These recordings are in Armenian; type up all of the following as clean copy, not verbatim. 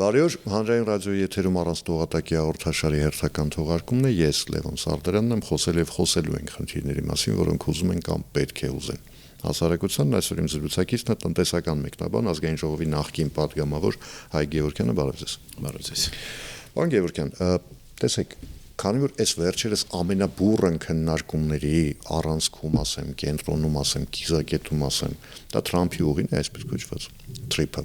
Բարի օր, հանրային ռադիոյի եթերում առանց տողատակի հաղորդաշարի հերթական թողարկումն է, ես Լևոն Սարդարանն եմ, խոսել եւ խոսելու ենք խնդիրների մասին, որոնք ուզում են կամ պետք է ուզեն։ Հասարակությանն այսօր իմ զրուցակիցն է տնտեսական մեկնաբան ազգային ժողովի նախկին պատգամավոր Հայ Գևորգյանը, բարև ձեզ։ Բարև ձեզ։ Պարոն Գևորգյան, տեսեք, քանի որ այս վերջերս ամենաբուրըն քննարկումների առանցքում ասեմ, կենտրոնում ասեմ, կիզակետում ասեմ, դա Թրամփի ուղին է, այսպես կոչված, թրիփը։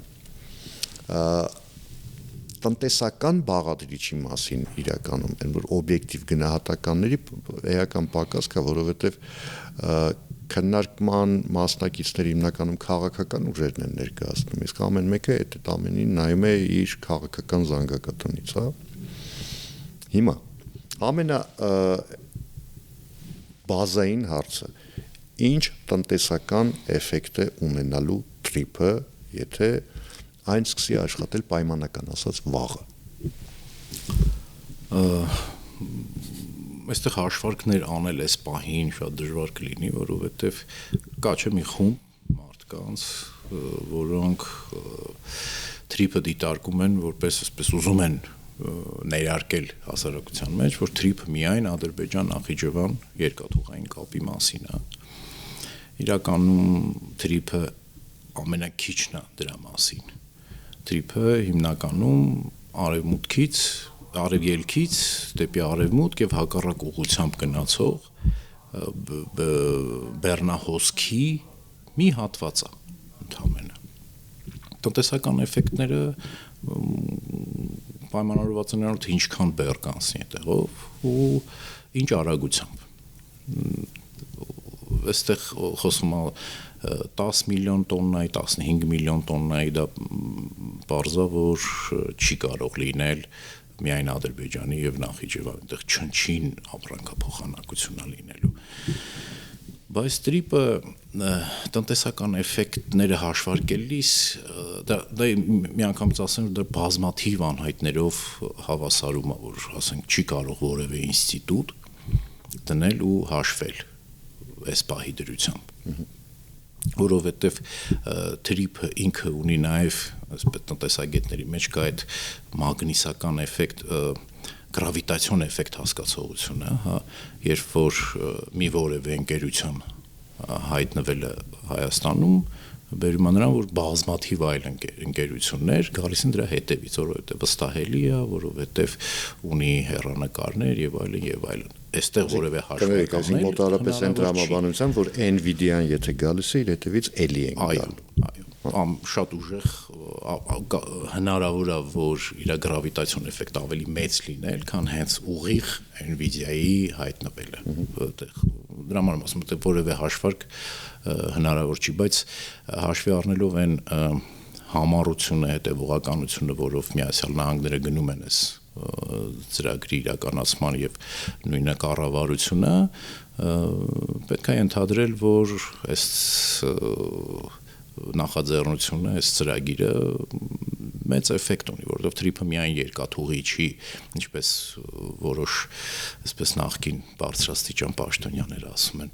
Տնտեսական բաղադրիչի մասին իրականում այն որ օբյեկտիվ գնահատականների էական պակաս կա, որովհետև քննարկման մասնակիցների հիմնականում քաղաքական ուժերն են ներկայացնում, իսկ ամեն մեկը այդ ամենին նայում է իր քաղաքական զանգակատնից, հա։ Հիմա ամենա բազային հարցը ինչ տնտեսական էֆեկտ է ունենալու թրիփը, եթե այն սկսի աշխատել պայմանական ասած վաղը։ Այստեղ հաշվարկներ անել այս պահին շատ դժվար կլինի, որովհետև կա չէ մի խումբ մարդկանց, որոնք թրիփը դիտարկում են որպես այսպես ուզում են ներարկել հասարակության մեջ, որ թրիփը միայն Ադրբեջան-Նախիջևան երկաթուղային կապի մասին է։ Իրականում թրիփը ամենակիչն է դրա մասին։ Թրիփը հիմնականում արևելքից դեպի արևմուտք եւ հակառակ ուղղությամբ գնացող բեռնահոսքի մի հատված է ընդհանրապես։ Տնտեսական էֆեկտները պայմանավորված են նրանով, թե ինչքան բեռ կանցնի այդտեղով ու ինչ արագությամբ։ Այստեղ խոսում է 10 միլիոն տոննայի, 15 միլիոն տոննայի դա բարձա, որ չի կարող լինել միայն Ադրբեջանի եւ Նախիջևանի, այդտեղ չնչին ապրանքափոխանակություն է լինելու։ Բայց թրիփը տնտեսական էֆեկտները հաշվարկելիս դա մի անգամից ասեմ, որ դա բազմաթիվ անհայտներով հավասարում է, որ ասենք չի կարող որևէ ինստիտուտ դնել ու հաշվել այս պահի դրությամբ։ Որովհետև թրիփը ինքը ունի նաև այսպես տնտեսագետների մեջ կա այդ մագնիսական էֆեկտ, գրավիտացիոն էֆեկտ հասկացողությունը, հա, երբ որ մի որևէ ընկերություն հայտնվել է Հայաստանում, բերում է նրան, որ բազմաթիվ այլ ընկերություններ գալիս են դրա հետևից, որովհետև վստահելի է, որովհետև ունի հեռանկարներ եւ այլն եւ այլն։ Այստեղ որևէ հաշվարկներ մոտարապես այն դրամաբանության, որ Nvidia-ն եթե գալիս է, իր հետևից էլի են գալու։ Այո, շատ ուժեղ հնարավոր է, որ իր գրավիտացիոն էֆեկտը ավելի մեծ լինել, քան հենց ուղիղ Nvidia-ի հայտնվելը։ Դրա համար ասում եմ, որևէ հաշվարկ հնարավոր չի, բայց հաշվի առնելով այն համառությունը, հետևողականությունը, որով Միացյալ Նահանգները գնում են այս ծրագրի իրականացման եւ նույնը կառավարությունը, պետք է ընդհանրել, որ այս նախաձեռնությունը, այս ծրագիրը մեծ էֆեկտ ունի, որովհետև թրիփը միայն երկաթուղի չի, ինչպես որոշ այսպես նախկին բարձրաստիճան պաշտոնյաներ ասում են։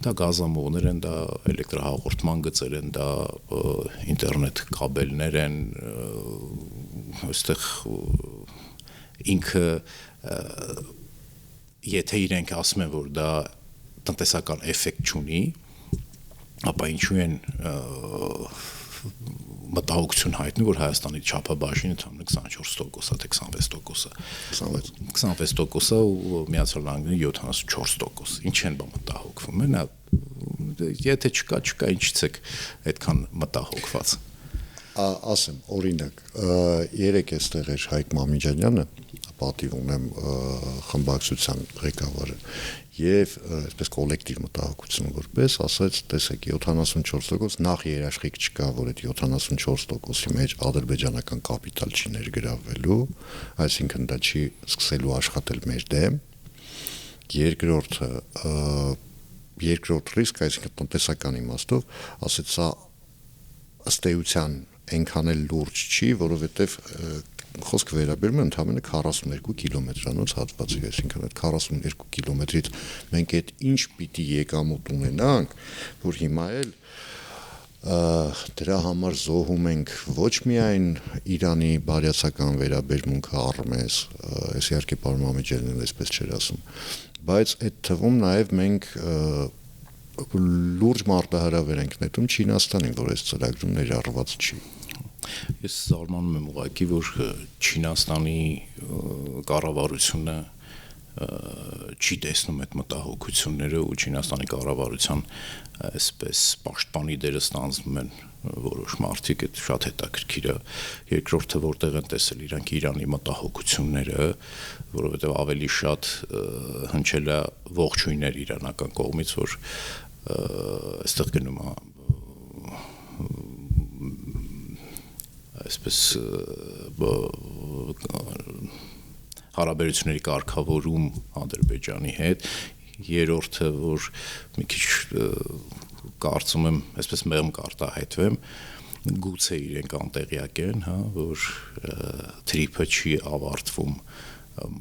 Դա գազամուղներ են, դա էլեկտրահաղորդման գծեր են, դա ինտերնետ կաբելներ են, այստեղ ինքը եթե իրենք ասում են, որ դա տնտեսական էֆեկտ չունի, ապա ինչու են մտահոգություն հայտնում, որ Հայաստանի չափաբաժինը ընդհանուր 24%-ա, թե 26%-ա։ 26%-ա ու Միացյալ Նահանգների 74%։ Ինչ են մտահոգվում, եթե չկա, ինչից եք այդքան մտահոգված։ Ասեմ, օրինակ, երեք էստեղ էր Հայկ Մամիջանյանը, պատիվ ունեմ խմբակցության ղեկավարը, եւ այսպես կոլեկտիվ մտահոգություն որպես ասաց, տեսեք 74% նախ երաշխիք չկա, որ այդ 74%-ի մեջ ադրբեջանական կապիտալ չի ներգրավվելու, այսինքն դա չի սկսելու աշխատել մեր դեմ։ Երկրորդ ռիսկ, այսինքն տնտեսական իմաստով, ասեց սա ըստ էության այնքան էլ լուրջ չի, որովհետև խոսքը վերաբերում է ընդամենը 42 կիլոմետրանոց հատվածի, այսինքն այդ 42 կիլոմետրից մենք այդ ինչ պիտի եկամուտ ունենանք, որ հիմա էլ դրա համար զոհում ենք ոչ միայն Իրանի բարյացակամ վերաբերմունքը առմես, այս իհարկե պարոն Մամեջյանն այսպես չէր ասում, բայց այդ թվում նաև մենք լուրջ մարտահրավեր ենք նետում Չինաստանին, որ այս ծրագրում ներառված չի։ Ես զարմանում եմ ուղղակի, որ Չինաստանի կառավարությունը չի տեսնում այդ մտահոգությունները ու Չինաստանի կառավարության այսպես պաշտպանի դերը ստանձնում են որոշ մարդիկ, այդ շատ հետաքրքիր է։ Երկրորդը որտեղ են տեսել իրանք Իրանի մտահոգությունները, որովհետև ավելի շատ հնչել է ողջույններ իրանական կողմից, որ այստեղ գնում է այսպես հարաբերությունների կարգավորում Ադրբեջանի հետ, երրորդը, որ մի քիչ կարծում եմ, այսպես մեղմ կարտահայտվեմ, գուցե իրենք անտեղյակ են, հա, որ թրիփը չի ավարտվում,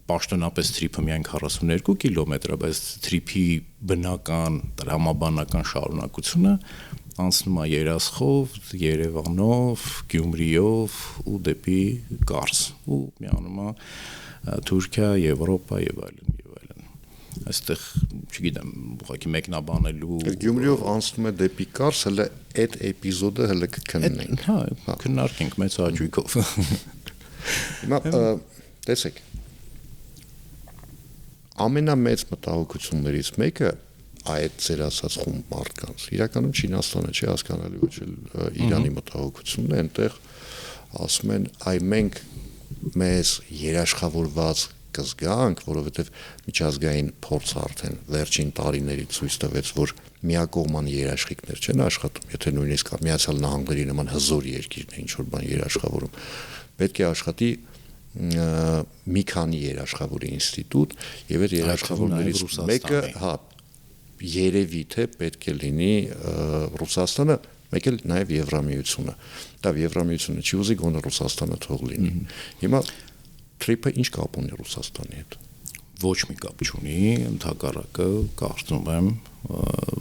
պաշտոնապես թրիփը միայն 42 կիլոմետր է, բայց թրիփի բնական տրամաբանական շարունակությունը անցնում է Երասխով, Երևանով, Գյումրիով ու դեպի Կարս ու միանում է Թուրքիա, Եվրոպա եւ այլն եւ այլն։ Այստեղ, չգիտեմ, ուղղակի մեկնաբանելու Գյումրիով անցնում է դեպի Կարս, հələ այդ էպիզոդը հələ կքննենք։ Հա, քննարկենք մեծ հաճույքով։ Հիմա տեսեք, ամենամեծ մտահոգություններից մեկը այդ ձեր ասած խումբ մարդկանց, իրականում Չինաստանը չի հասկանալի ոչ էլ Իրանի մտահոգությունն է, այնտեղ ասում են, այ մենք մեզ երաշխավորված կզգանք, որովհետև միջազգային փորձը արդեն վերջին տարիներից ցույց տվեց, որ միակողման երաշխիքներ չեն աշխատում, եթե նույնիսկ Միացյալ Նահանգների նման հզոր երկիրն է ինչ-որ բան երաշխավորում, պետք է աշխատի մի քանի երաշխավորի ինստիտուտ եւ այդ երաշխավորներից մեկը, հա, երևի թե պետք է լինի Ռուսաստանը, մեկ էլ նաև Եվրամիությունը։ Դա Եվրամիությունը չի ուզի գոնե Ռուսաստանը թող լինի։ Հիմա թրիփը ինչ կապ ունի Ռուսաստանի հետ։ Ոչ մի կապ չունի, ընդհակառակը կարծում եմ,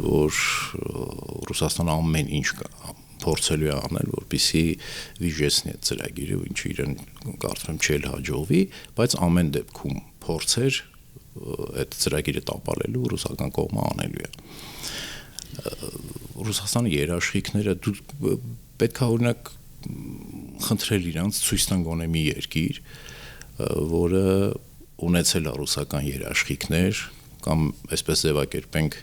որ Ռուսաստանը ամեն ինչ փորձելու է անել, որպեսզի վիժեցնի այդ ծրագիրը, ինչը իրեն կարծում եմ չի հաջողվի, բայց ամեն դեպքում փորձեր այդ ծրագիրը տապալելու ռուսական կողմը անելու է։ Ռուսաստանի երաշխիքները դու պետք է օրինակ խնդրել իրանց ցույց տան գոնե մի երկիր, որը ունեցել է ռուսական երաշխիքներ կամ այսպես ձևակերպենք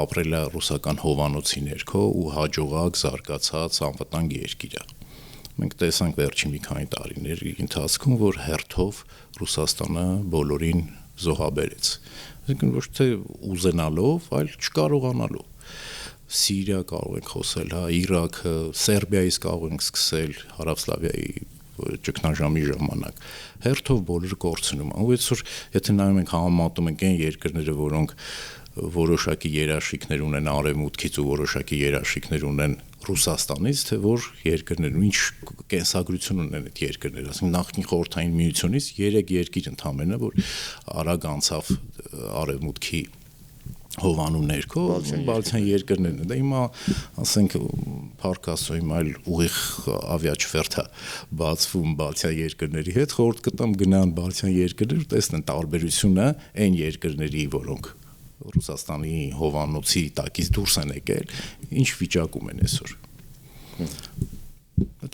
ապրել է ռուսական հովանոցի ներքո ու հաջողակ զարգացած անվտանգ երկիր է։ Մենք տեսանք վերջին մի քանի տարիների ընթացքում, որ հերթով Ռուսաստանը բոլորին զոհաբերեց։ Այսինքն ոչ թե ուզենալով, այլ չկարողանալով։ Սիրիա կարող ենք խոսել, հա, Իրաքը, Սերբիայից կարող ենք սկսել, Հարավսլավիայի ճգնաժամի ժամանակ։ Հերթով բոլորը կորցնում են։ Ու այսօր եթե նայում ենք համեմատում ենք այն երկրները, որոնք որոշակի երաշխիքներ ունեն Արևմուտքից ու որոշակի երաշխիքներ ունեն Ռուսաստանից, թե որ երկրներում ինչ կենսագրություն ունեն այդ երկրները, ասենք նախկին խորհրդային միությունից 3 երկիր ընդամենը, որ արագ անցավ Արևմուտքի հովանու ներքո, Բալթյան երկրներն են։ Դա հիմա ասենք Փառք Աստծո հիմա այլ ուղիղ ավիաչվերթ է բացվում Բալթյան երկրների հետ, խորհուրդ կտամ գնան Բալթյան երկրներ ու տեսնեն տարբերությունը այն երկրների, որոնք Ռուսաստանի հովանոցի տակից դուրս են եկել, ինչ վիճակում են այսօր։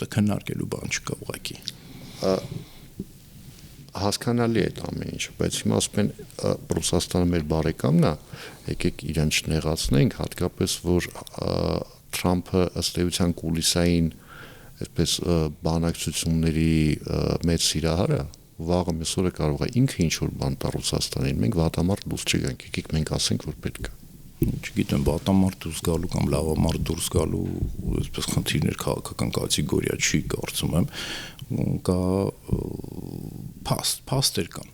Դա քննարկելու բան չկա ուղղակի։ Հասկանալի է այդ ամեն ինչը, բայց հիմա ասում են Ռուսաստանը մեր բարեկամն է, եկեք իրան չնեղացնենք, հատկապես որ Թրամփը ըստ էության կուլիսային այսպես բանակցությունների մեծ սիրահար է, վաղը մեսօրը կարող է ինքը ինչ-որ բան տա Ռուսաստանին, մենք վատամարտ դուրս չգանք, եկեք մենք ասենք, որ պետք է։ Չգիտեմ, վատամարտ դուրս գալու կամ լավամարտ դուրս գալու այսպես խնդիրներ քաղաքական կատեգորիա չի, կարծում եմ, կա փաստեր կան։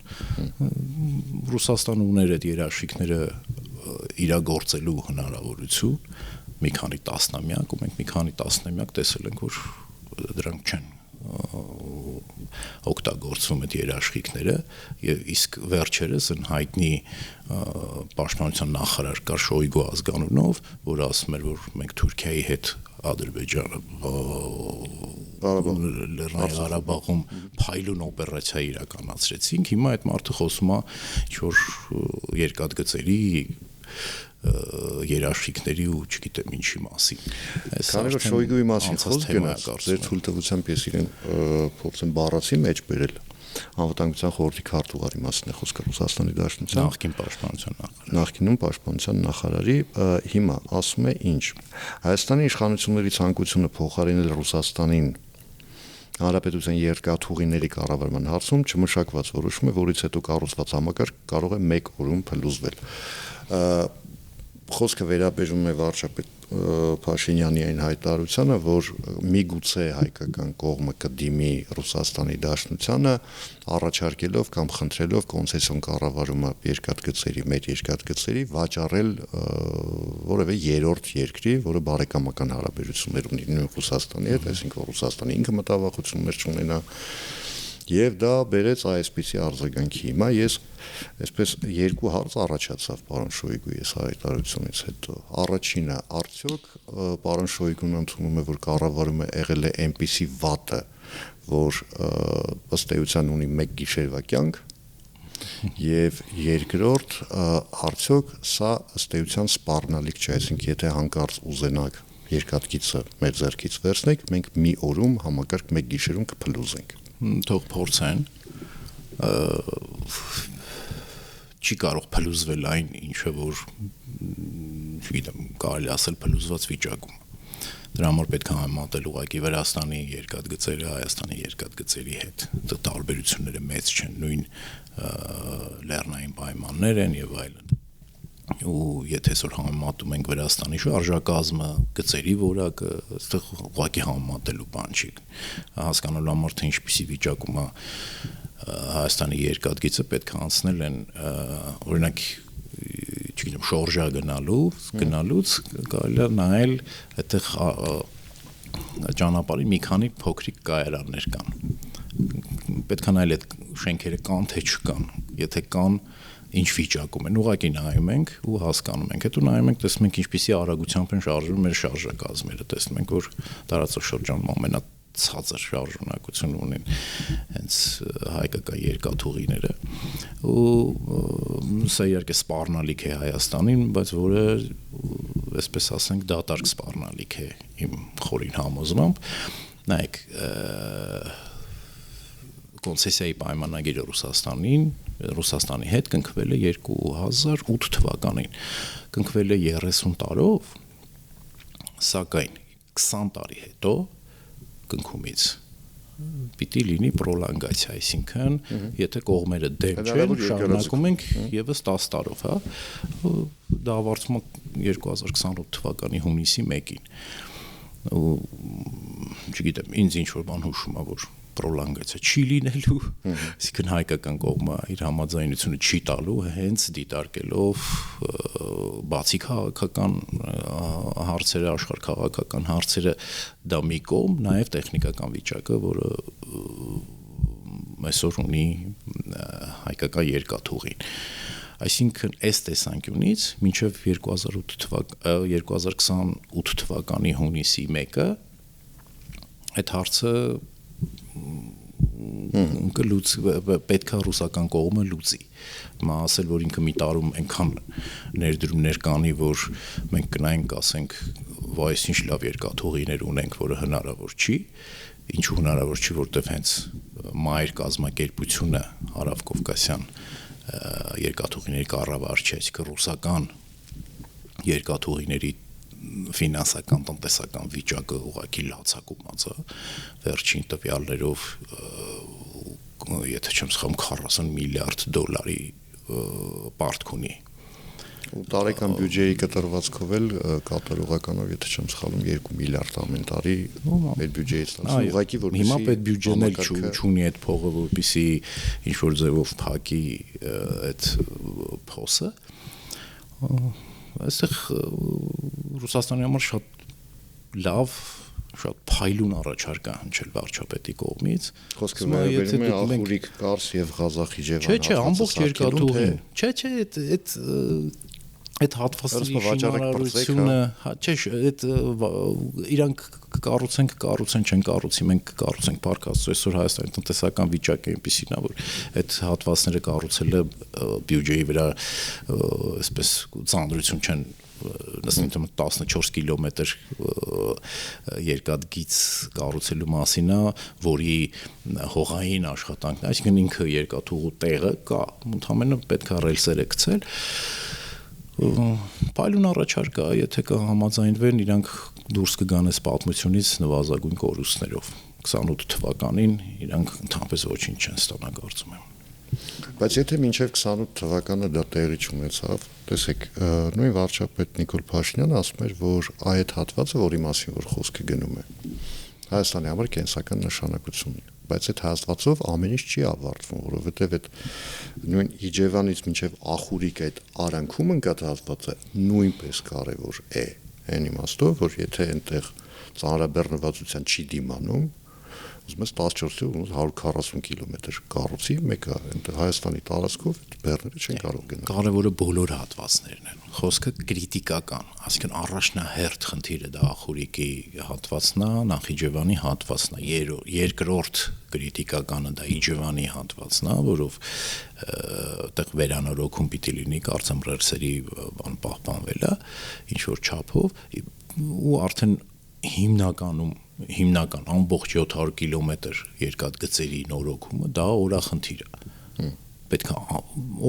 Ռուսաստանը ուներ այդ երաշխիքները իրագործելու հնարավորություն մի քանի տասնամյակ, ու մենք մի քանի տասնամյակ տեսել ենք, որ դրանք չեն օգտագործվում այդ երաշխիքները եւ իսկ վերջերս հայտնի պաշտպանության նախարար կար Շոյգու ազգանունով, որ ասում էր, որ մենք Թուրքիայի հետ Ադրբեջանը Լեռնային Ղարաբաղում փայլուն օպերացիա իրականացրեցինք, հիմա այդ մարդը խոսում է ինչ-որ երկաթգծերի երաշխիքների ու չգիտեմ ինչի մասին։ Քանի որ Շոյգուի մասին խոսք գնաց, ձեր թույլտվությամբ ես իրեն փորձեմ բառացի մեջ բերել։ Անվտանգության խորհրդի քարտուղարի մասին է խոսքը Ռուսաստանի Դաշնության նախկին պաշտպանության նախարար։ Նախկինում պաշտպանության նախարարի հիմա ասում է ինչ. Հայաստանի իշխանությունների ցանկությունը փոխարինել Ռուսաստանին Հանրապետության երկաթուղիների կառավարման հարցում չմշակված որոշում է, որից հետո կառուցված համակարգ կարող է 1 օրում փլուզվել։ Խոսքը վերաբերում է վարչապետ Փաշինյանի այն հայտարարությանը, որ միգուցե հայկական կողմը կդիմի Ռուսաստանի Դաշնությանը առաջարկելով կամ խնդրելով կոնցեսիոն կառավարումը երկաթգծերի, մեր երկաթգծերի վաճառել որևէ երրորդ երկրի, որը բարեկամական հարաբերություններ ունի նույն Ռուսաստանի հետ, այսինքն Ռուսաստանը ինքը մտավախություններ չունենա Եվ դա բերեց այսպիսի արձագանքի։ Հիմա ես այսպես երկու հարց առաջացավ պարոն Շոյգուի այս հայտարարությունից հետո։ Առաջինը, արդյոք պարոն Շոյգուն ընդունում է, որ կառավարումը եղել է այնպիսի վատը, որ ըստ էության ունի 1 գիշերվա կյանք, եւ երկրորդ, արդյոք սա ըստ էության սպառնալիք չէ, այսինքն եթե հանկարծ ուզենակ երկաթգիծը մեր ձեռքից վերցնենք, մենք մի օրում համակարգ 1 գիշերում կփլուզենք։ Թող փորձեն չի կարող փլուզվել այն ինչը որ չգիտեմ կարելի ասել փլուզված վիճակում դրա համար պետք է համեմատել ուղղակի Վրաստանի երկաթգծերը Հայաստանի երկաթգծերի հետ դա տարբերությունները մեծ չեն նույն լեռնային պայմաններ են եւ այլն ու եթե այսօր համեմատում ենք Վրաստանի շարժակազմը, գծերի որակը, այստեղ ուղղակի համեմատելու բան չի։ Հասկանալու համար թե ինչպիսի վիճակում է Հայաստանի երկաթգիծը պետք է անցնել են օրինակ, չգիտեմ, շորժա գնալուց կարելի է նայել այդտեղ ճանապարհի մի քանի փոքրիկ կայարաններ կան։ Պետք է նայել այդ շենքերը կան թե չկան։ Եթե կան ինչ վիճակում են, ուղղակի նայում ենք ու հասկանում ենք, հետո նայում ենք, տեսնում ենք ինչպիսի արագությամբ են շարժվում մեր շարժակազմերը, տեսնում ենք, որ տարածաշրջանում ամենացածր շարժունակություն ունեն հենց հայկական երկաթուղիները ու սա իհարկե սպառնալիք է Հայաստանին, բայց որը այսպես ասենք դատարկ սպառնալիք է իմ խորին համոզմամբ, նայեք կոնցեսիայի պայմանագիրը Ռուսաստանի հետ կնքվել է 2008 թվականին, կնքվել է 30 տարով, սակայն 20 տարի հետո կնքումից պիտի լինի պրոլանգացիա, այսինքն եթե կողմերը դեմ չեն, շարունակում ենք եւս 10 տարով, հա, դա ավարտվում է 2028 թվականի հունիսի 1-ին։ Ու չգիտեմ, ինձ ինչ որ բան հուշում է, որ պրոլանգացիա չի լինելու, այսինքն հայկական կողմը իր համաձայնությունը չի տալու, հենց դիտարկելով բացի քաղաքական հարցերը, աշխարհքաղաքական հարցերը, դա մի կողմ, նաև տեխնիկական վիճակը, որը այսօր ունի հայկական երկաթուղին։ Այսինքն այս տեսանկյունից մինչև 2028 թվականի հունիսի 1-ը այդ հարցը պետք է ռուսական կողմը լուծի։ Հիմա ասել, որ ինքը մի տարում այնքան ներդրումներ կանի, որ մենք կնայենք, ասենք, այս ինչ լավ երկաթուղիներ ունենք, որը հնարավոր չի, ինչու հնարավոր չի, որտեղ հենց մայր կազմակերպությունը Հարավկովկասյան երկաթուղիների կառավարչի, այսինքն ռուսական երկաթուղիների ֆինանսական տնտեսական վիճակը ուղղակի լացակումած է վերջին տվյալներով եթե չեմ սխալվում 40 միլիարդ դոլարի պարտք ունի ու տարեկան բյուջեի կտրվածքով էլ կատարողականով եթե չեմ սխալվում 2 միլիարդ ամեն տարի այդ բյուջեից ստացվում ուղղակի որ հիմա պետ բյուջեն էլ չունի այդ փողը որպեսի ինչ որ ձևով փակի այդ փոսը այստեղ Ռուսաստանի համար շատ լավ, շատ փայլուն առաջարկ է հնչել վարչապետի կողմից։ Խոսքը վերաբերում է Ախուրիկ, Կարս եւ Ղազախիջևան։ Չէ, ամբողջ երկաթուղին։ Չէ, այդ այդ հատվածների շինարարությունը, չէ, այդ իրանք կառուցեն, չեն կառուցի, մենք կառուցենք Փառք Աստծո, այսօր Հայաստանի տնտեսական վիճակը այնպեսին է, որ այդ հատվածները կառուցելը բյուջեի վրա այսպես ծանրություն չեն նստին 14 կիլոմետր երկաթգիծ կառուցելու մասին է, որի հողային աշխատանքն, այսինքն ինքը երկաթուղու տեղը կա, ընդհանրապես պետք է ռելսերը գցել։ Փայլուն առաջարկ կա, եթե կհամաձայնվեն, իրանք դուրս կգան այս պատմությունից նվազագույն կորուստներով։ 28 թվականին իրանք ընդհանրապես ոչինչ չեն ստանա, կարծում եմ։ Բայց եթե մինչև 28 թվականը դա տեղի չունեցավ, տեսեք, նույն վարչապետ Նիկոլ Փաշինյանը ասում էր, որ այդ հատվածը, որի մասին որ խոսքը գնում է, Հայաստանի համար կենսական նշանակություն ունի, բայց այդ հաստատվով ամեն ինչ չի ավարտվում, որովհետև այդ նույն Իջևանից մինչև Ախուրիկ այդ արանքում ընկած հատվածը նույնպես կարևոր է, այն իմաստով, որ եթե այնտեղ ծանրաբեռնվածության չի դիմանում, ուզում ես 14-ից 140 կիլոմետր կառուցի, մեկը այնտեղ Հայաստանի տարածքով բեռները չեն կարող գնալ։ Կարևորը բոլոր հատվածներն են։ Խոսքը կրիտիկական, այսինքն առաջնահերթ խնդիրը դա Ախուրիկի հատվածն է, Նախիջևանի հատվածն է, երկրորդ կրիտիկականը դա Իջևանի հատվածն է, որով այդտեղ վերանորոգում պիտի լինի, կարծեմ ռելսերի բան պահպանվել է, ինչ որ չափով, ու արդեն հիմնական ամբողջ 700 կիլոմետր երկաթգծերի նորոգումը դա օրախնդիր է։ Պետք է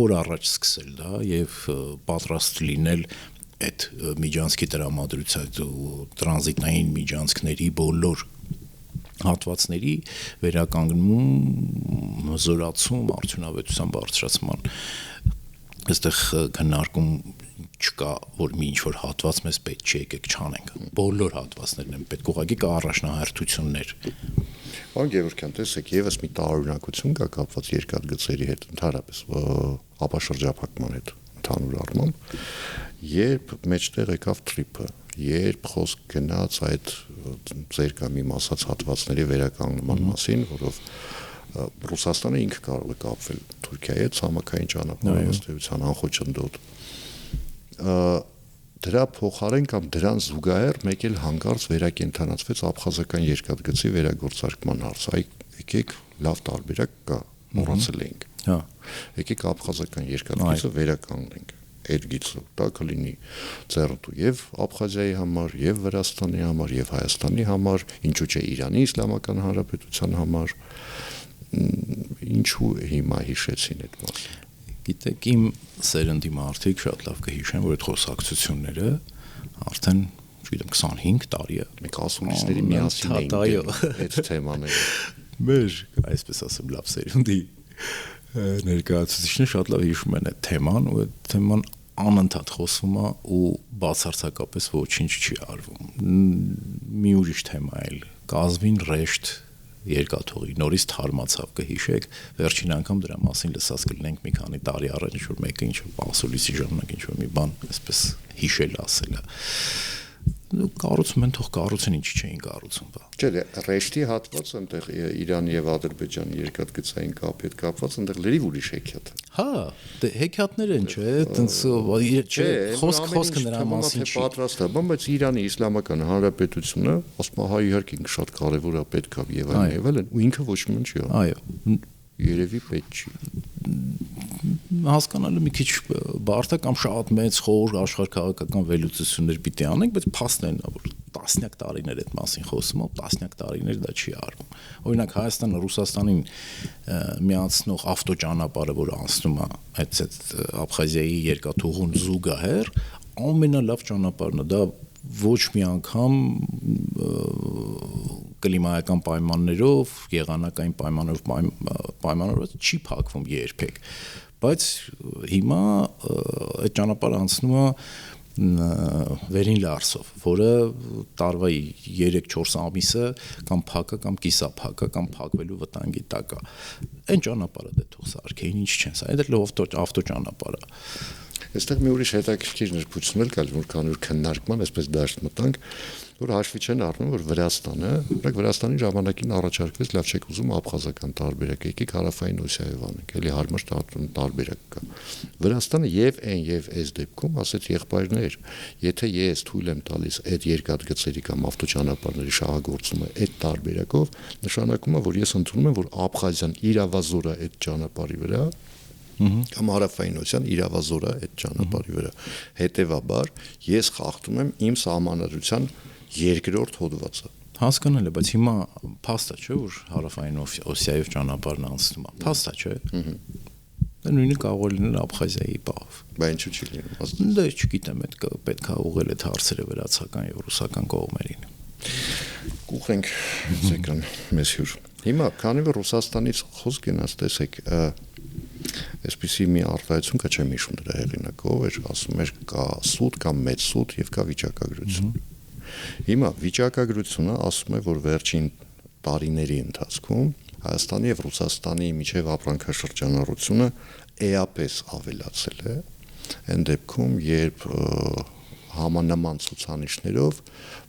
օր առաջ սկսել դա եւ պատրաստ լինել այդ միջանցքի տրամադրության տրանզիտային միջանցքների բոլոր հատվածների վերականգնում, զորացում, արդյունավետության բարձրացման այստեղ քննարկում չկա, որ մի ինչ-որ հատված մեզ պետք չի, եկեք չանենք։ Բոլոր հատվածներն են պետք, ուղղակի կա առաջնահերթություններ։ Պարոն Գևորգյան, տեսեք, եւս մի տարօրինակություն կա կապված երկաթգծերի հետ, ընդհանրապես ապաշրջափակման հետ ընդհանուր առմամբ, երբ մեջտեղ եկավ թրիփը, երբ խոսք գնաց այդ ձեր կամ իմ ասած հատվածների վերականգնման մասին, որով Ռուսաստանը ինքը կարող է կապվել Թուրքիայի հետ ցամաքային ճանապարհով ըստ էության անխոչնդոտ դրա փոխարեն կամ դրան զուգահեռ մեկ էլ հանկարծ վերակենդանացվեց աբխազական երկաթգծի վերագործարկման հարցը։ Եկեք լավ տարբերակ կա, մոռացել ենք։ Հա։ Եկեք աբխազական երկաթգծը վերականգնենք։ Այդ գիծը դա կլինի ծերունտու եւ Աբխազիայի համար, եւ Վրաստանի համար, եւ Հայաստանի համար, ինչու՞ չէ Իրանի Իսլամական Հանրապետության համար։ Ինչու հիմա հիշեցին այդ մասը։ Գիտեք, իմ սերնդի մարդիկ շատ լավ կհիշեն, որ այդ խոսակցությունները արդեն, չգիտեմ, 25 տարի է։ Մենք ասուլիսների միասին ենք այդ թեմաները։ Մեր, այսպես ասեմ, լավ սերնդի ներկայացուցիչները շատ լավ հիշում են այդ թեման, ու այդ թեման անընդհատ խոսվում է ու բացարձակապես ոչինչ չի արվում։ Մի ուրիշ թեմա էլ, կազվին ռեշտ երկաթուղի նորից թարմացավ կհիշեք, վերջին անգամ դրա մասին լսած կլինենք մի քանի տարի առաջ, ինչ որ մեկը ինչ որ ասուլիսի ժամանակ ինչ որ մի բան այսպես հիշել ասել է։ Կառուցում են, թող կառուցեն, ինչի չէին կառուցում, բա։ Չէ, ռեշտի հատվածը այնտեղ Իրանի եւ Ադրբեջանի երկաթգծային կապի հետ կապված այնտեղ լրիվ ուրիշ հեքիաթ է։ Հա, դե հեքիաթներ են, չէ, տենց չէ, խոսքը նրա մասին չի։ Պատրաստ է, բայց Իրանի Իսլամական Հանրապետությունը, ասում հա իհարկե շատ կարեւոր է, պետք է եւ այլն, ու ինքը ոչ մի չի։ Այո։ Երևի պետք չի։ Հասկանալը մի քիչ բարդ է կամ շատ մեծ խոր աշխարհքաղաքական վերլուծություններ պիտի անենք, բայց փաստն է, որ տասնյակ տարիներ այդ մասին խոսում, տասնյակ տարիներ դա չի արվում։ Օրինակ Հայաստանը Ռուսաստանին միացնող ավտոճանապարհը, որ անցնում է այդ Աբխազիայի երկաթուղուն զուգահեռ, ամենալավ ճանապարհն է, դա ոչ մի անգամ կլիմայական պայմաններով, եղանակային պայմաններով չի փակվում երբեք, բայց հիմա այդ ճանապարհը անցնում է վերին լարսով, որը տարվա 3-4 ամիսը կամ փակա կամ կիսափակա կամ փակվելու վտանգի տակ է։ Այն ճանապարհը դե թող սարքեին, ինչ չեն սա, այդ լավ ավտոճանապարհը։ Այստեղ մի ուրիշ հետաքրքիր նրբություն էլ կա, որ քանի որ քննարկման այսպես դաշտ մտանք, որ հաշվի չեն առնում, որ Վրաստանը, օրինակ Վրաստանի ժամանակին առաջարկվեց, լավ չեք ուզում աբխազական տարբերակ, եկեք հարավային Օսիայով անենք, էլի հարմար տարբերակ կա։ Վրաստանը եւ այն եւ այս դեպքում ասեց եղբայրներ, եթե ես թույլ եմ տալիս այդ երկաթգծերի կամ ավտոճանապարհների շահագործումը այդ տարբերակով, նշանակում է, որ ես ընդունում եմ, որ Աբխազիան իրավազոր է այդ ճանապարհի վրա, կամ հարավային Օսիան իրավազոր է այդ ճանապարհի վրա։ Հետևաբար ես խախտում եմ իմ սահմանադրության երկրորդ հոդվածը։ Հասկանալ է, բայց հիմա փաստա չէ, որ հարավային Օսիայով ճանապարհն անցնում է։ Փաստա չէ։ Դա նույնը կարող է լինել Աբխազիայի բավ։ Բայց ինչու՞ չի լինում։ Դա չգիտեմ, պետք է ուղղել այդ հարցերը վրացական եւ ռուսական կողմերին։ Կուխենք ցեկան մեզ հյուր։ Հիմա քանի որ Ռուսաստանից խոսք գնաց, տեսեք, այսպիսի մի արտահայտություն կա, չեմ հիշում դրա հեղինակով, էր ասում էր կա սուտ կամ մեծ սուտ եւ կա վիճակագրություն։ Հիմա վիճակագրությունը ասում է, որ վերջին տարիների ընթացքում Հայաստանի եւ Ռուսաստանի միջև ապրանքաշրջանառությունը էապես ավելացել է, այն դեպքում, երբ համանման ցուցանիշներով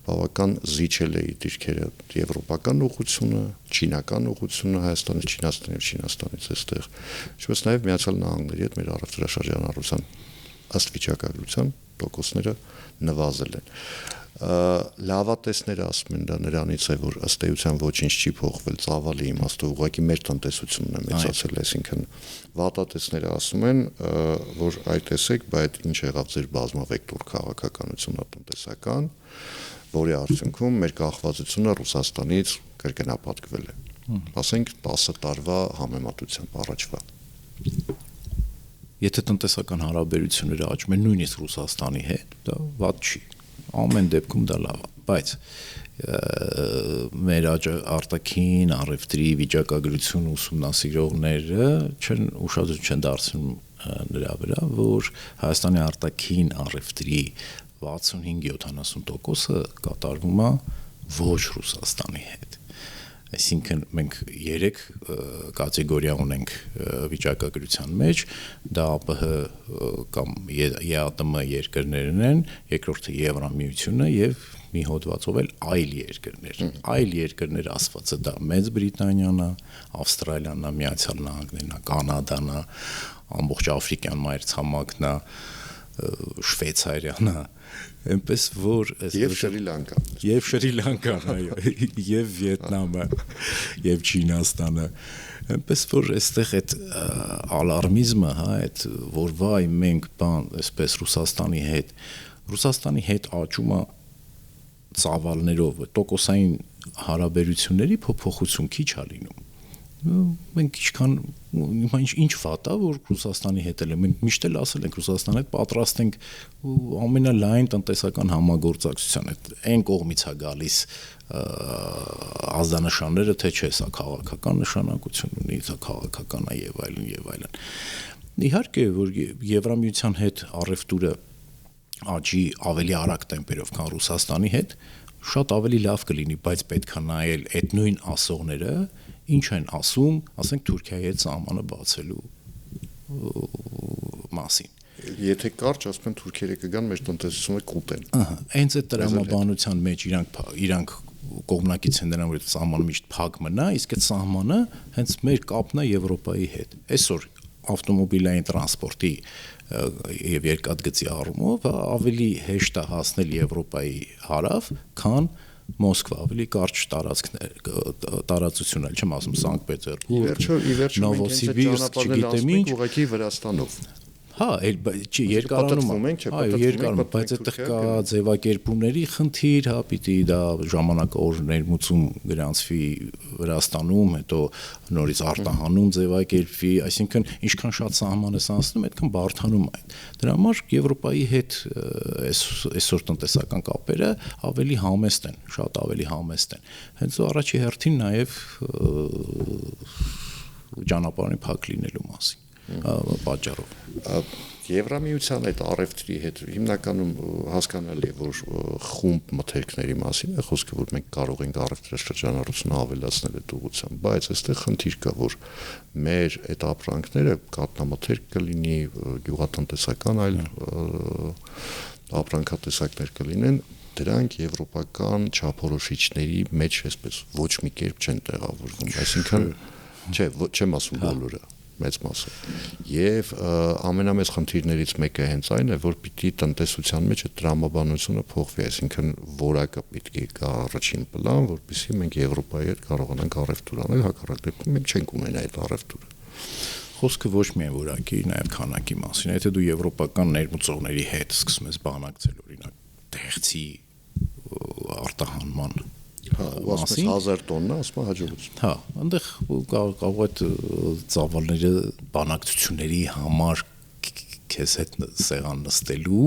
բավական զիջել է դիրքերը եվրոպական ուղղությունը, չինական ուղղությունը, Հայաստանից, Չինաստանից այստեղ, ինչպես նաև Միացյալ Նահանգների հետ մեր առևտրաշրջանառության ըստ վիճակագրության տոկոսները նվազել են։ Լավատեսները ասում են դա նրանից է, որ ըստ էության ոչինչ չի փոխվել, ծավալի իմաստով, ուղղակի մեր տնտեսությունն է մեծացել, այսինքն վատատեսները ասում են, որ այ տեսեք, բայց ինչ եղավ ձեր բազմավեկտոր քաղաքականությունը տնտեսական, որի արդյունքում մեր կախվածությունը Ռուսաստանից կրկնապատկվել է։ Ասենք 10 տարվա համեմատությամբ առաջվա։ Եթե տնտեսական հարաբերությունները աճում են նույնիսկ Ռուսաստանի հետ, դա վատ չի։ Ամեն դեպքում դա լավ է, բայց մեր արտաքին առևտրի վիճակագրություն ուսումնասիրողները ուշադրություն չեն դարձնում նրա վրա, որ Հայաստանի արտաքին առևտրի 65-70%-ը կատարվում է ոչ Ռուսաստանի հետ։ Այսինքն մենք 3 կատեգորիա ունենք վիճակագրության մեջ, դա ԱՊՀ կամ ԵԱՏՄ երկրներն են, երկրորդը Եվրամիությունը եւ մի հոդվածով էլ այլ երկրներ։ Այլ երկրներ ասվածը դա Մեծ Բրիտանիան է, Ավստրալիան է, Միացյալ Նահանգներն է, Կանադան է, ամբողջ Աֆրիկյան մայրցամաքն է, Շվեյցարիան է, այնպես որ եւ Շրի Լանկան, այո, եւ Վիետնամը, եւ Չինաստանը, այնպես որ այստեղ այդ ալարմիզմը, հա, այդ որ վայ մենք բան, այսպես Ռուսաստանի հետ աճումը ծավալներով, տոկոսային հարաբերությունների փոփոխություն քիչ է լինում։ Մենք ինչ վատ է, որ Ռուսաստանի հետ էլ մենք միշտ էլ ասել ենք Ռուսաստանի հետ պատրաստ ենք ամենալայն տնտեսական համագործակցության հետ այն կողմից է գալիս ազդանշանները, թե չէ, սա քաղաքական նշանակություն ունի, սա քաղաքական է եւ այլն եւ այլն։ Իհարկե, որ Եվրամիության հետ առևտուրը աճի ավելի արագ տեմպերով, քան Ռուսաստանի հետ, շատ ավելի լավ կլինի, բայց պետք է նայել այդ նույն ասողները ինչ են ասում, ասենք Թուրքիայի հետ սահմանը բացելու մասին։ Եթե կարճ ասում են թուրքերը կգան մեր տնտեսությունը կուտեն։ Հենց այդ տրամաբանության մեջ իրանք կողմնակից են նրան, որ սահմանը միշտ փակ մնա, իսկ այդ սահմանը հենց մեր կապն է Եվրոպայի հետ։ Այսօր ավտոմոբիլային տրանսպորտի եւ երկաթգծի առումով ավելի հեշտ է հասնել Եվրոպայի հարավ, քան Մոսկվա, ավելի կարճ տարածություն էլ չեմ ասում Սանկտ Պետերբուրգ, Նովոսիբիրսկ, չգիտեմ ինչ, ուղղակի Վրաստանով։ Հա, երկարանում է, բայց այդտեղ կա ձևակերպումների խնդիր, հա, պիտի դա ժամանակավոր ներմուծում գրանցվի Վրաստանում, հետո նորից արտահանում ձևակերպվի, այսինքն ինչքան շատ սահման ես անցնում, այդքան բարդանում է։ Դրա համար Եվրոպայի հետ այսօր տնտեսական կապերը ավելի համեստ են, շատ ավելի համեստ են։ Հենց առաջի հերթին նաև ճանապարհի փակ լինելու մասին պատճառով։ Եվրամիության այդ առևտրի հետ հիմնականում հասկանալի է, որ խումբ մթերքների մասին է խոսքը, որ մենք կարող ենք առևտրաշրջանառությունը ավելացնել այդ ուղղությամբ, բայց այստեղ խնդիր կա, որ մեր այդ ապրանքները կատնամթերք կլինի, գյուղատնտեսական այլ ապրանքատեսակներ կլինեն, դրանք եվրոպական չափորոշիչների մեջ այսպես ոչ մի կերպ չեն տեղավորվում, այսինքն չեմ ասում բոլորը, մեծ մասը։ Եվ ամենամեծ խնդիրներից մեկը հենց այն է, որ պիտի տնտեսության մեջ այդ տրամաբանությունը փոխվի, այսինքն որակը պիտի գա առաջին պլան, որպեսզի մենք Եվրոպայի հետ կարողանանք առևտուր անել, հակառակ դեպքում մենք չենք ունենա այդ առևտուրը։ Խոսքը ոչ միայն որակի, նաև քանակի մասին է, եթե դու եվրոպական ներմուծողների հետ սկսում ես բանակցել, օրինակ, տեղցի արտահանման ասում 1000 տոննա, ասում հաջողություն։ Հա, այնտեղ կարող այդ ծավալները բանակցությունների համար քեզ հետ սեղան նստելու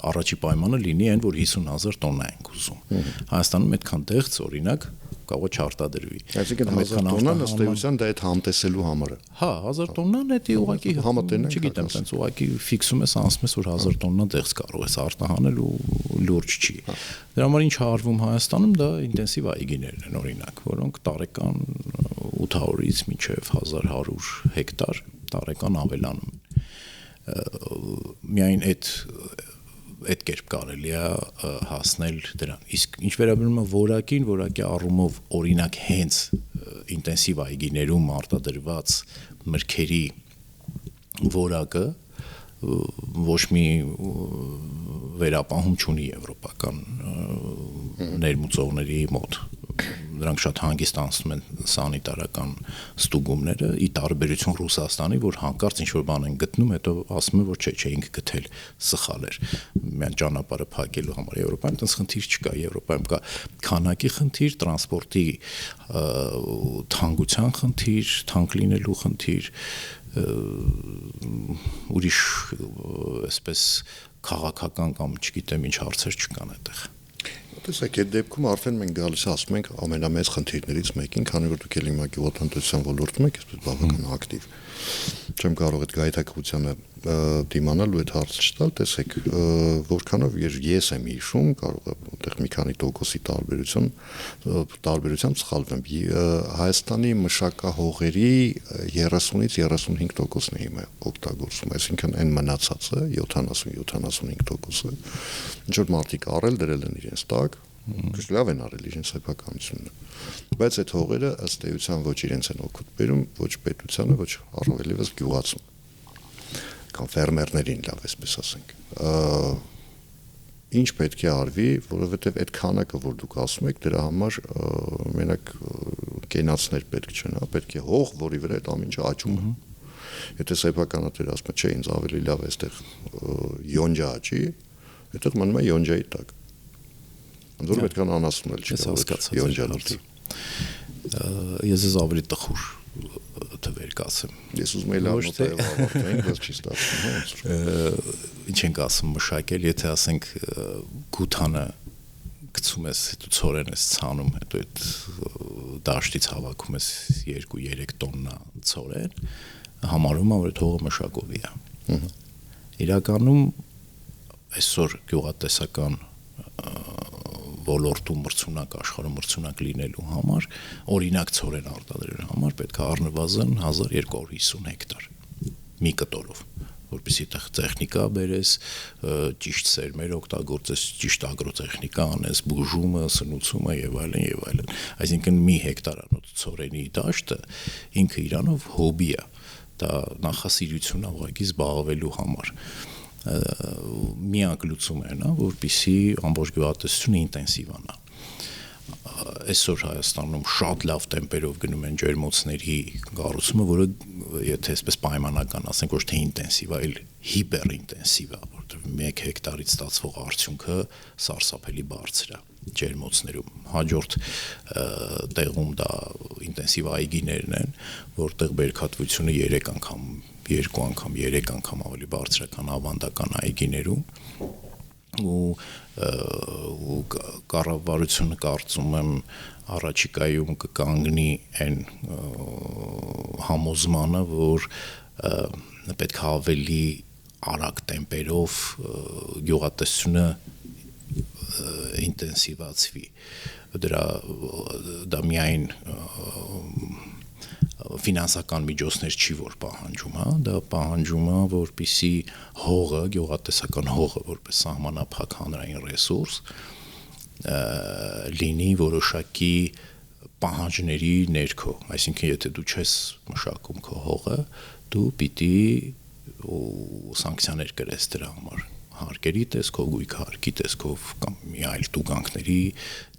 առաջի պայմանը լինի այն, որ 50,000 տոննա ենք ուզում։ Հայաստանում այդքան տեղց, օրինակ, կարող է չարտադրվի։ Այսինքն 1000 տոննա ըստեյության դա այդ համտեսելու համար է։ Հա, 1000 տոննան դա ուղղակի չգիտեմ, տենց ուղղակի ֆիքսում ես, ասում ես, որ 1000 տոննա տեղս կարող ես արտահանել ու լուրջ չի։ Դրա համար ինչ արվում Հայաստանում, դա ինտենսիվ այգիներն են, օրինակ, որոնք տարեկան 800-ից մինչև 1100 հեկտար տարեկան ավելանում են։ Միայն այդ կերպ կարելի է հասնել դրան։ Իսկ ինչ վերաբերում է որակի առումով օրինակ հենց ինտենսիվ այգիներում արտադրված մրգերի որակը ոչ մի վերապահում չունի եվրոպական ներմուծողների մոտ։ Նրանք շատ հանգիստ անցնում են սանիտարական ստուգումները, ի տարբերություն Ռուսաստանի, որ հանկարծ ինչ-որ բան են գտնում, հետո ասում են, որ չէինք գտել, սխալ էր։ Միայն ճանապարհը փակելու համար Եվրոպայում այդպես խնդիր չկա, Եվրոպայում կա քանակի խնդիր, տրանսպորտի թանկության խնդիր, թանկ լինելու խնդիր, ուրիշ այսպես քաղաքական կամ չգիտեմ ինչ հարցեր չկան այդտեղ։ Տեսեք, այդ դեպքում արդեն մենք գալիս ասում ենք ամենամեծ խնդիրներից մեկին, քանի որ դուք ել հիմա գյուղատնտեսության ոլորտում եք, այսպես բավական ակտիվ։ Չեմ կարող այդ գայթակղությանը դիմանալ ու այդ հարցը չտալ, տեսեք, որքանով ես եմ հիշում, կարող է այդտեղ մի քանի տոկոսի տարբերությամբ սխալվեմ։ Հայաստանի մշակահողերի 30-ից 35%-ն է հիմա օգտագործվում, այսինքն այն մնացածը 70-75%-ը ինչ որ մարդիկ առել դրել են իրենց տակ, լավ են արել իրենց սեփականությունը, բայց այդ հողերը ըստ էության ոչ իրենց են օգուտ բերում, ոչ պետությանը, ոչ առավելևս գյուղացուն կամ ֆերմերներին, լավ այսպես ասենք։ Ինչ պետք է արվի, որովհետև այդ քանակը, որ դուք ասում եք, դրա համար մենակ կենացներ պետք չեն, հա, պետք է հող, որի վրա այդ ամեն ինչը աճում է։ Եթե սեփականատերը ասում է, չէ, ինձ ավելի լավ է այստեղ յոնջա աճի, այդտեղ մնում է յոնջայի տակ։ Ոնց որ պետք է անասունել չկա յոնջալուց։ Ես ավելի տխուր թվեր կասեմ։ Ես ուզում եմ լավ նոտայով ավարտենք, բայց չի ստացվում։ Ինչ ենք ասում մշակել, եթե ասենք գութանը գցում ես, հետո ցորեն ես ցանում, հետո այդ դաշտից հավաքում ես 2-3 տոննա ցորեն, համարում եմ, որ այդ հողը մշակովի է։ Իրականում այսօր գյուղատնտեսական ոլորտում մրցունակ աշխարհում մրցունակ լինելու համար, օրինակ ցորեն արտադրելու համար պետք է առնվազն 1250 հեկտար մի կտորով, որպեսզի տեխնիկա բերես, ճիշտ սերմեր օգտագործես, ճիշտ ագրոտեխնիկա անես, բուժումը, սնուցումը եւ այլն եւ այլն։ Այսինքն մի հեկտարանոց ցորենի դաշտը ինքը իրանով հոբի է, դա նախասիրություն է ուղղակի զբաղվելու համար։ Միակ լուծումը է նա, որպեսզի ամբողջ գյուղատնտեսությունը ինտենսիվանա։ Այսօր Հայաստանում շատ լավ տեմպերով գնում են ջերմոցների կառուցումը, որը եթե այսպես պայմանական ասենք ոչ թե ինտենսիվ, այլ հիպերինտենսիվ է, որտեղ 1 հեկտարից ստացվող արդյունքը սարսափելի բարձր է ջերմոցներում։ Հաջորդ տեղում դա ինտենսիվ այգիներն են, որտեղ բերքատվությունը 3 անգամ, 2 անգամ, 3 անգամ ավելի բարձր է, քան ավանդական այգիներում։ ու կառավարությունը կարծում եմ առաջիկայում կկանգնի այն համոզմանը, որ պետք է ավելի արագ տեմպերով գյուղատնտեսությունը ինտենսիվացվի դա միայն ֆինանսական միջոցներ չի որ պահանջում, դա պահանջում է, որպեսզի հողը, գյուղատնտեսական հողը, որպես սահմանափակ հանրային ռեսուրս, լինի որոշակի պահանջների ներքո, այսինքն եթե դու չես մշակում քո հողը, դու պիտի սանկցիաներ կրես դրա համար, հարկերի տեսքով, գույքահարկի տեսքով կամ մի այլ տուգանքների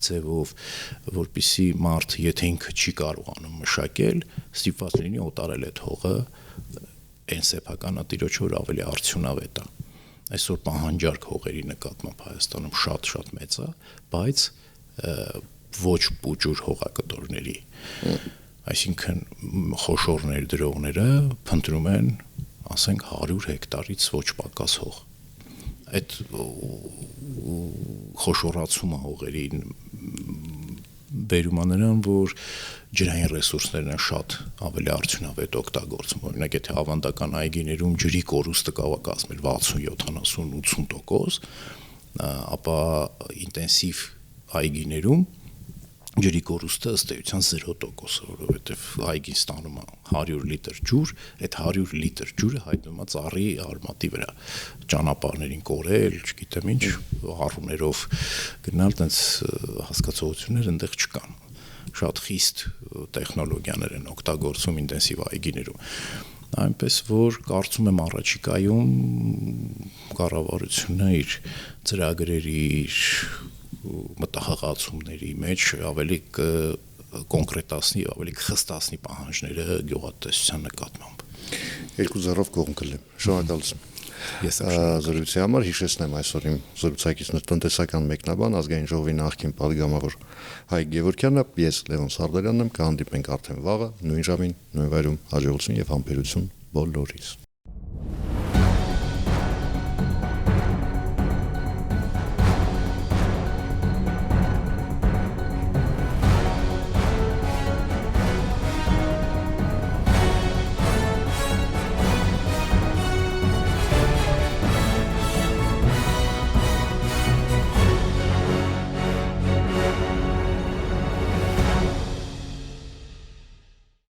ձևով, որպեսզի մարդ, եթե ինքը չի կարողանում մշակել, ստիպված լինի օտարել այդ հողը այն սեփականատիրոջ, որ ավելի արդյունավետ է։ Այսօր պահանջարկ հողերի նկատմամբ Հայաստանում շատ մեծ է, բայց ոչ պուճուր հողակտորների, այսինքն խոշոր ներդրողները փնտրում են, ասենք 100 հեկտարից ոչ պակաս հող։ Այդ խոշորացումը հողերին բերում է նրան, որ ջրային ռեսուրսներն են շատ ավելի արդյունավետ օգտագործում։ Օրինակ, եթե ավանդական այգիներում ջրի կորուստը կարող է կազմել 60, 70, 80%, ապա ինտենսիվ այգիներում ջրի կորուստը ըստ էության 0%, որովհետև այգին ստանում է 100 լիտր ջուր, այդ 100 լիտր ջուրը հայտնվում է ծառի արմատի վրա, ճանապարհներին կորել, չգիտեմ ինչ, առուներով գնալ, տենց հասկացողություններ այնտեղ չկան։ Շատ խիստ տեխնոլոգիաներ են օգտագործում ինտենսիվ այգիներում։ Այնպես որ կարծում եմ առաջիկայում կառավարությունը իր ծրագրերի մտահղացումների մեջ ավելի կոնկրետացնի, ավելի կխստացնի պահանջները գյուղատնտեսության նկատմամբ։ 2-0 կողմ կլինի։ Շնորհակալություն։ Ես եմ զրույցի համար հիշեցնեմ այսօր իմ զրուցակիցն տնտեսական մեկնաբան ազգային ժողովի նախկին падգամավոր Հայկ Գևորգյանը, ես Լևոն Սարդարյանն եմ, կհանդիպենք արդեն վաղը, նույն ժամին, նույն վայրում, հաջողություն եւ համբերություն բոլորիս։